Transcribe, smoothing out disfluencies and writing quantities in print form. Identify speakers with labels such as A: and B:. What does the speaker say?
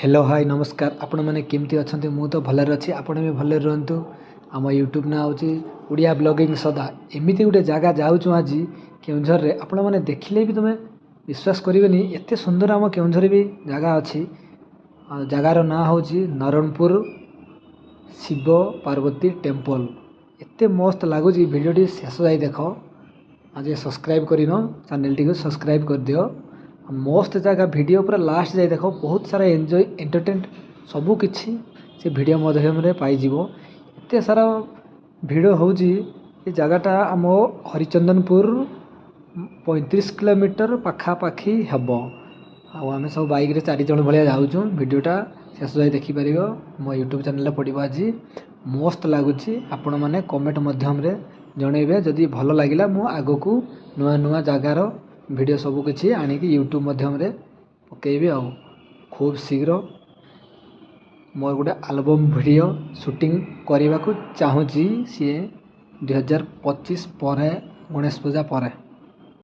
A: Hello hi नमस्कार आपण मैंने केमती अच्छा मु तो भलर अच्छी आपण भी भले रुहतु। आम यूट्यूब ना हूँ ओडिया ब्लॉगिंग सदा एमती गोटे जगह जाऊँ आज केउझर आपण मैंने देखिले भी तुम्हें विश्वास करेनि एत सुंदर आम केउझर भी जगह अच्छी जगार ना हूँ नरणपुर शिव पार्वती टेम्पल एत मस्त लगुच भिडियोटी शेष जाए देख आज सब्सक्राइब कर चैनल टी सब्सक्राइब कर दियो। मस्त जगह वीडियो पूरा लास्ट जाए देख बहुत सारा एंजॉय एंटरटेन सबू किछि से वीडियो माध्यम पाइजिवो एते सारा भिड़ हूँ ये जगहटा आम हरिचंदनपुर 35 किलोमीटर पाखापाखि हम आम सब बाइक रे 4 जन भाया जाऊँ वीडियोटा शेष जाए देखिपर मो यूट्यूब चैनल पड़ो आज मस्त लगुच आपण मैंने कमेंट मध्यम जनइबे जदि भल लगिला मु आगो को नुआ नुआ जगार वीडियो सबू किछि आनिकी यूट्यूब मध्यम पकेबी आ खूब शीघ्र मोर गोटे आल्बम वीडियो शूटिंग करने को चाहूँगी सी 2025 पर गणेश पूजा पर।